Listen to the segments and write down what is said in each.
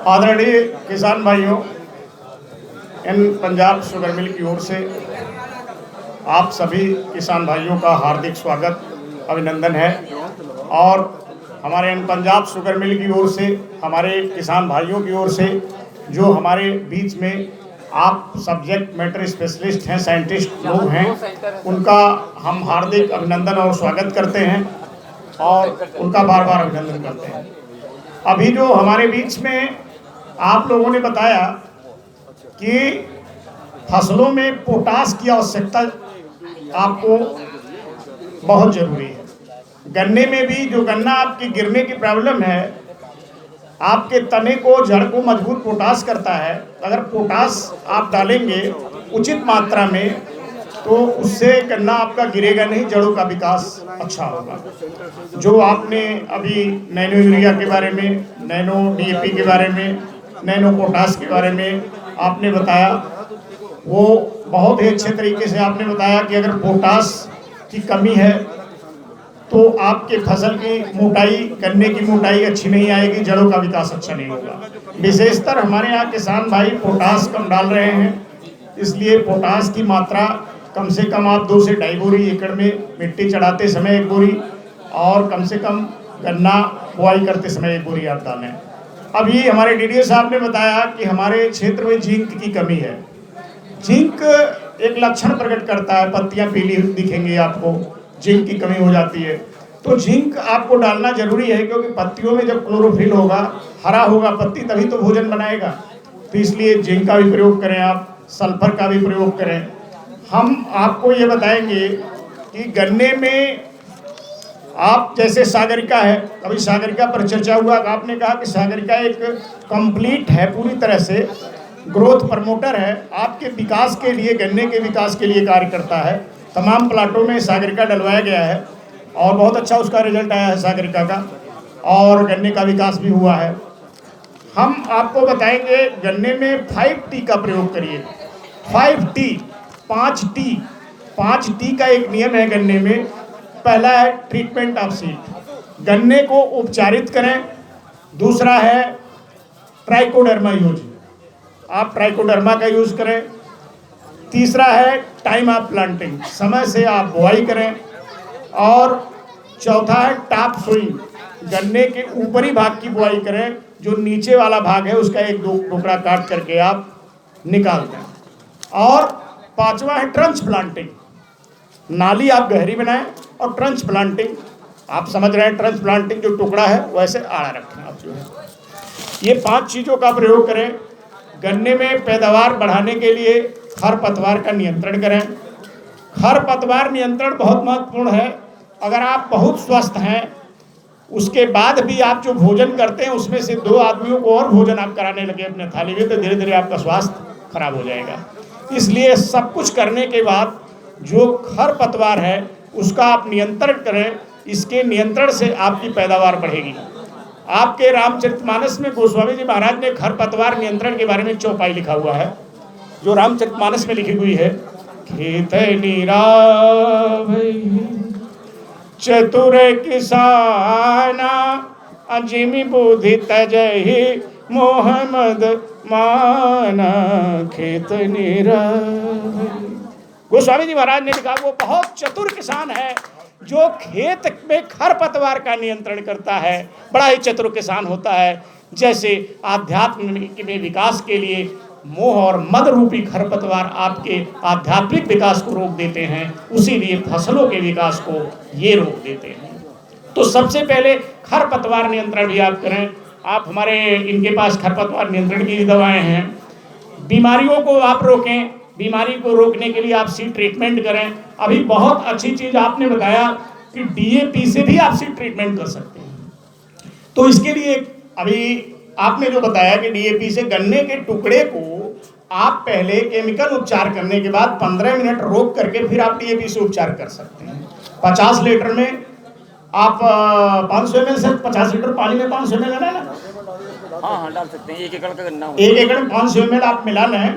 आदरणीय किसान भाइयों, इन पंजाब शुगर मिल की ओर से आप सभी किसान भाइयों का हार्दिक स्वागत, अभिनंदन है। और हमारे इन पंजाब शुगर मिल की ओर से, हमारे किसान भाइयों की ओर से, जो हमारे बीच में आप सब्जेक्ट मैटर स्पेशलिस्ट हैं, साइंटिस्ट लोग हैं, उनका हम हार्दिक अभिनंदन और स्वागत करते हैं और उनका बार बार अभिनंदन करते हैं। अभी जो हमारे बीच में आप लोगों ने बताया कि फसलों में पोटास की आवश्यकता आपको बहुत ज़रूरी है। गन्ने में भी जो गन्ना आपकी गिरने की प्रॉब्लम है, आपके तने को, जड़ को मजबूत पोटास करता है। अगर पोटास आप डालेंगे उचित मात्रा में तो उससे गन्ना आपका गिरेगा नहीं, जड़ों का विकास अच्छा होगा। जो आपने अभी नैनो यूरिया के बारे में, नैनो डीएपी के बारे में, नैनो पोटास के बारे में आपने बताया, वो बहुत ही अच्छे तरीके से आपने बताया कि अगर पोटास की कमी है तो आपके फसल की मोटाई, गन्ने की मोटाई अच्छी नहीं आएगी, जड़ों का विकास अच्छा नहीं होगा। विशेषतर हमारे यहाँ किसान भाई पोटास कम डाल रहे हैं, इसलिए पोटास की मात्रा कम से कम आप 2 से 2.5 बोरी एकड़ में मिट्टी चढ़ाते समय 1 बोरी और कम से कम गन्ना बुआई करते समय 1 बोरी आप डालें। अभी हमारे डीडीओ साहब ने बताया कि हमारे क्षेत्र में जिंक की कमी है। जिंक एक लक्षण प्रकट करता है, पत्तियां पीली दिखेंगी आपको, जिंक की कमी हो जाती है। तो जिंक आपको डालना जरूरी है, क्योंकि पत्तियों में जब क्लोरोफिल होगा, हरा होगा पत्ती, तभी तो भोजन बनाएगा। तो इसलिए जिंक का भी प्रयोग करें, आप सल्फर का भी प्रयोग करें। हम आपको ये बताएंगे कि गन्ने में आप जैसे सागरिका है, अभी सागरिका पर चर्चा हुआ, आपने कहा कि सागरिका एक कंप्लीट है, पूरी तरह से ग्रोथ प्रमोटर है, आपके विकास के लिए, गन्ने के विकास के लिए कार्य करता है। तमाम प्लाटों में सागरिका डलवाया गया है और बहुत अच्छा उसका रिजल्ट आया है सागरिका का, और गन्ने का विकास भी हुआ है। हम आपको बताएंगे गन्ने में 5T का प्रयोग करिए। 5T, 5T, 5T का एक नियम है गन्ने में। पहला है ट्रीटमेंट ऑफ सीड, गन्ने को उपचारित करें। दूसरा है ट्राइकोडर्मा यूज, आप ट्राइकोडर्मा का यूज करें। तीसरा है टाइम ऑफ प्लांटिंग, समय से आप बुआई करें। और चौथा है टॉप सोइंग, गन्ने के ऊपरी भाग की बुआई करें, जो नीचे वाला भाग है उसका 1-2 टुकड़ा काट करके आप निकाल दें। और पांचवा है ट्रंच प्लांटिंग, नाली आप गहरी बनाएं और ट्रंच प्लांटिंग, आप समझ रहे हैं, ट्रंच प्लांटिंग जो टुकड़ा है वैसे आड़ा रखें आप जो है। ये 5 चीज़ों का प्रयोग करें। गन्ने में पैदावार बढ़ाने के लिए खरपतवार का नियंत्रण करें। खरपतवार नियंत्रण बहुत महत्वपूर्ण है। अगर आप बहुत स्वस्थ हैं, उसके बाद भी आप जो भोजन करते हैं उसमें से 2 आदमियों को और भोजन आप कराने लगे अपने थाली में, तो धीरे धीरे आपका स्वास्थ्य खराब हो जाएगा। इसलिए सब कुछ करने के बाद जो खरपतवार है उसका आप नियंत्रण करें। इसके नियंत्रण से आपकी पैदावार बढ़ेगी। आपके रामचरितमानस में गोस्वामी जी महाराज ने खरपतवार नियंत्रण के बारे में चौपाई लिखा हुआ है, जो रामचरितमानस में लिखी हुई है। खेत नीरावै चतुर किसाना, अजिमि बुद्धि तजहि मोह मद माना, खेत नीरावै। गोस्वामी जी महाराज ने लिखा, वो बहुत चतुर किसान है जो खेत में खरपतवार का नियंत्रण करता है, बड़ा ही चतुर किसान होता है। जैसे आध्यात्म में विकास के लिए मोह और मद रूपी खरपतवार आपके आध्यात्मिक विकास को रोक देते हैं, उसी लिए फसलों के विकास को ये रोक देते हैं। तो सबसे पहले खरपतवार नियंत्रण भी आप करें। आप हमारे इनके पास खरपतवार नियंत्रण की दवाएं हैं। बीमारियों को आप रोकें, बीमारी को रोकने के लिए आप सीड ट्रीटमेंट करें। अभी बहुत अच्छी चीज आपने बताया कि डीएपी से भी आप सीड ट्रीटमेंट कर सकते हैं। तो इसके लिए अभी आपने जो बताया कि डीएपी से गन्ने के टुकड़े को आप पहले केमिकल उपचार करने के बाद 15 मिनट रोक करके फिर आप डीएपी से उपचार कर सकते हैं। 50 लीटर में आप 500 ml से 50 लीटर पानी में 500 ml है ना? हाँ डाल सकते हैं। 1 एकड़ का गन्ना, 1 एकड़ में 500 ml आप मिलाना है।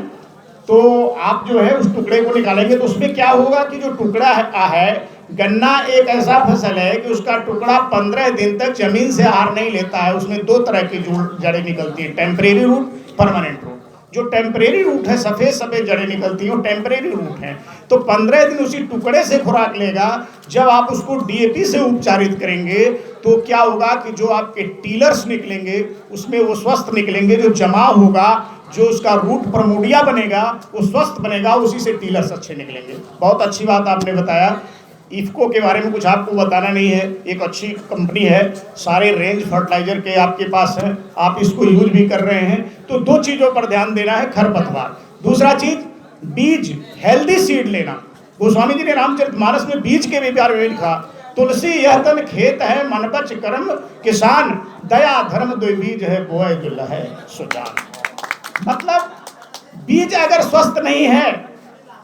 तो आप जो है उस टुकड़े को निकालेंगे तो उसमें क्या होगा कि जो टुकड़ा है गन्ना एक ऐसा फसल है कि उसका टुकड़ा 15 दिन तक जमीन से आर नहीं लेता है। उसमें दो तरह की जड़ें निकलती है, टेम्परेरी रूट, परमानेंट रूट। जो टेम्परेरी रूट है, सफ़ेद सफ़ेद जड़ें निकलती हैं, वो टेम्परेरी रूट है। तो 15 दिन उसी टुकड़े से खुराक लेगा। जब आप उसको डीएपी से उपचारित करेंगे तो क्या होगा कि जो आपके टीलर्स निकलेंगे उसमें वो स्वस्थ निकलेंगे। जो जमा होगा, जो उसका रूट प्रमोडिया बनेगा, वो स्वस्थ बनेगा, उसी से टीलर्स अच्छे निकलेंगे। बहुत अच्छी बात आपने बताया। इफ्को के बारे में कुछ आपको बताना नहीं है, एक अच्छी कंपनी है, सारे रेंज फर्टिलाइजर के आपके पास है, आप इसको यूज भी कर रहे हैं। तो दो चीज़ों पर ध्यान देना है, खरपतवार। दूसरा चीज, बीज, हेल्दी सीड लेना। गोस्वामी जी ने रामचरितमानस में बीज के भी बारे में लिखा, तुलसी यह तन खेत है, मन बच कर्म किसान, दया धर्म दो बीज है, बोए जो लहै सुजान। मतलब बीज अगर स्वस्थ नहीं है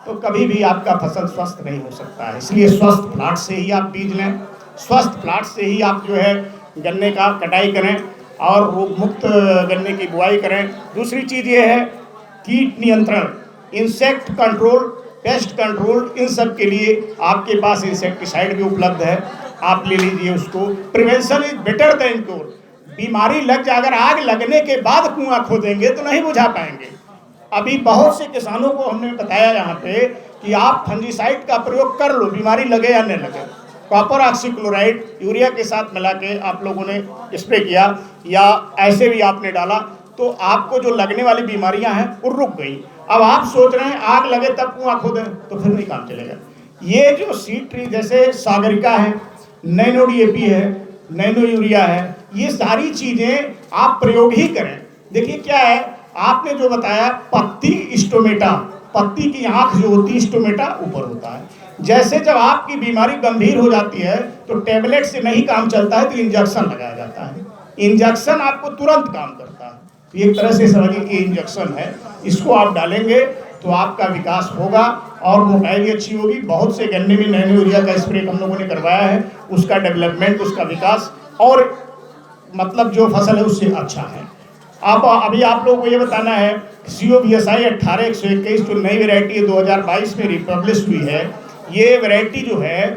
तो कभी भी आपका फसल स्वस्थ नहीं हो सकता है। इसलिए स्वस्थ प्लाट से ही आप बीज लें, स्वस्थ प्लाट से ही आप जो है गन्ने का कटाई करें और रोग मुक्त गन्ने की बुआई करें। दूसरी चीज़ ये है, कीट नियंत्रण, इंसेक्ट कंट्रोल, पेस्ट कंट्रोल, इन सब के लिए आपके पास इंसेक्टिसाइड भी उपलब्ध है, आप ले लीजिए उसको। Prevention is better than cure. बीमारी लग जाए, अगर आग लगने के बाद कुआं खोदेंगे तो नहीं बुझा पाएंगे। अभी बहुत से किसानों को हमने बताया यहाँ पे कि आप फंजीसाइड का प्रयोग कर लो, बीमारी लगे या न लगे। कॉपर ऑक्सीक्लोराइड यूरिया के साथ मिला के आप लोगों ने स्प्रे किया या ऐसे भी आपने डाला तो आपको जो लगने वाली बीमारियां हैं वो रुक गई। अब आप सोच रहे हैं आग लगे तब कुआं खोदें, तो फिर नहीं काम चलेगा। ये जो सीड ट्री जैसे सागरिका है, नैनो डीएपी है, नैनो यूरिया है, ये सारी चीज़ें आप प्रयोग ही करें। देखिए क्या है, आपने जो बताया पत्ती स्टोमेटा, पत्ती की आंख जो होती है स्टोमेटा ऊपर होता है। जैसे जब आपकी बीमारी गंभीर हो जाती है तो टेबलेट से नहीं काम चलता है तो इंजेक्शन लगाया जाता है। इंजेक्शन आपको तुरंत काम करता है। तो एक तरह से समझिए कि इंजेक्शन है, इसको आप डालेंगे तो आपका विकास होगा और मोटाई भी अच्छी होगी। बहुत से गन्ने में नैनो यूरिया का स्प्रे हम लोगों ने करवाया है, उसका डेवलपमेंट, उसका विकास और मतलब जो फसल है उससे अच्छा है। अब अभी आप लोगों को ये बताना है, COVSI 18121 जो नई वैरायटी है 2022 में रिपब्लिश हुई है, ये वैरायटी जो है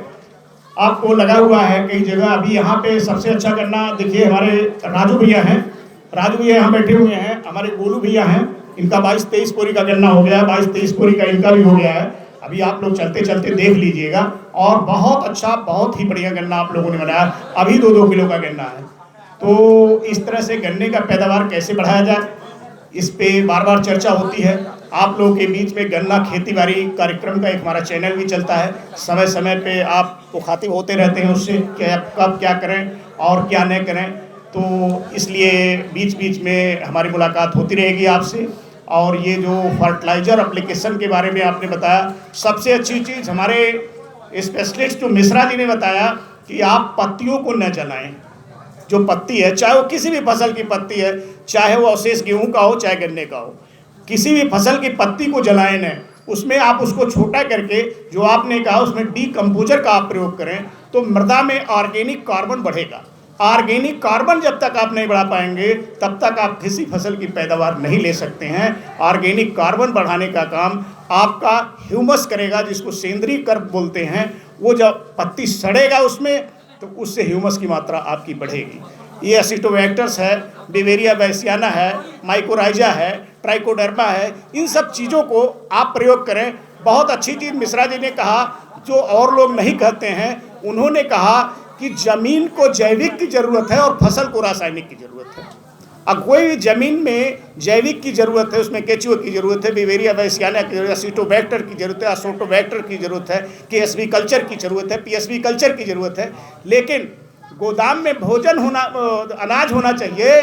आपको लगा हुआ है कई जगह। अभी यहाँ पे सबसे अच्छा गन्ना देखिए हमारे राजू भैया हैं, राजू भैया यहाँ बैठे हुए हैं, हमारे गोलू भैया हैं, इनका 22-23 बोरी का गन्ना हो गया है, 22-23 बोरी का इनका भी हो गया है। अभी आप लोग चलते चलते देख लीजिएगा और बहुत अच्छा, बहुत ही बढ़िया गन्ना आप लोगों ने बनाया। अभी 2-2 किलो का गन्ना है। तो इस तरह से गन्ने का पैदावार कैसे बढ़ाया जाए, इस पे बार बार चर्चा होती है। आप लोगों के बीच में गन्ना खेती बाड़ी कार्यक्रम का एक हमारा चैनल भी चलता है, समय समय पे आप मुखातिब होते रहते हैं उससे कि आप कब क्या करें और क्या न करें। तो इसलिए बीच बीच में हमारी मुलाकात होती रहेगी आपसे। और ये जो फर्टिलाइज़र एप्लीकेशन के बारे में आपने बताया, सबसे अच्छी चीज़ हमारे स्पेशलिस्ट जो मिश्रा जी ने बताया कि आप पत्तियों को न जलाएं। जो पत्ती है, चाहे वो किसी भी फसल की पत्ती है, चाहे वो अवशेष गेहूं का हो चाहे गन्ने का हो, किसी भी फसल की पत्ती को जलाएं न, उसमें आप उसको छोटा करके जो आपने कहा उसमें डीकम्पोजर का आप प्रयोग करें तो मृदा में ऑर्गेनिक कार्बन बढ़ेगा। ऑर्गेनिक कार्बन जब तक आप नहीं बढ़ा पाएंगे तब तक आप किसी फसल की पैदावार नहीं ले सकते हैं। ऑर्गेनिक कार्बन बढ़ाने का काम आपका ह्यूमस करेगा, जिसको सेंद्रीय कर्ब बोलते हैं। वो जब पत्ती सड़ेगा उसमें तो उससे ह्यूमस की मात्रा आपकी बढ़ेगी। ये एसिटोबैक्टर्स है, बिवेरिया बैसियाना है, माइकोराइजा है, ट्राइकोडर्मा है, इन सब चीज़ों को आप प्रयोग करें। बहुत अच्छी चीज़ मिश्रा जी ने कहा जो और लोग नहीं कहते हैं, उन्होंने कहा कि ज़मीन को जैविक की ज़रूरत है और फसल को रासायनिक की ज़रूरत है। अब कोई भी ज़मीन में जैविक की ज़रूरत है, उसमें केचुआ की ज़रूरत है, बिवेरिया बैसियाना की ज़रूरत है, एसिटोबैक्टर की ज़रूरत है, असोटोबैक्टर की ज़रूरत है, KSB कल्चर की ज़रूरत है, PSB कल्चर की ज़रूरत है। लेकिन गोदाम में भोजन होना, अनाज होना चाहिए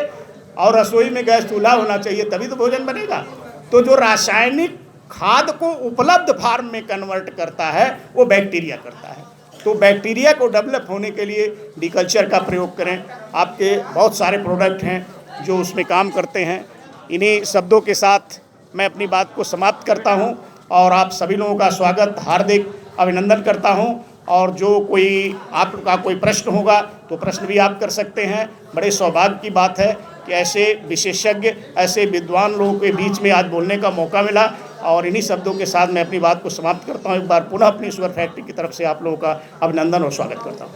और रसोई में गैस चूल्हा होना चाहिए, तभी तो भोजन बनेगा। तो जो रासायनिक खाद को उपलब्ध फार्म में कन्वर्ट करता है वो बैक्टीरिया करता है। तो बैक्टीरिया को डेवलप होने के लिए डीकल्चर का प्रयोग करें। आपके बहुत सारे प्रोडक्ट हैं जो उसमें काम करते हैं। इन्हीं शब्दों के साथ मैं अपनी बात को समाप्त करता हूं और आप सभी लोगों का स्वागत, हार्दिक अभिनंदन करता हूं। और जो कोई आपका कोई प्रश्न होगा तो प्रश्न भी आप कर सकते हैं। बड़े सौभाग्य की बात है कि ऐसे विशेषज्ञ, ऐसे विद्वान लोगों के बीच में आज बोलने का मौका मिला। और इन्हीं शब्दों के साथ मैं अपनी बात को समाप्त करता हूँ। एक बार पुनः अपनी शुगर फैक्ट्री की तरफ से आप लोगों का अभिनंदन और स्वागत करता हूँ।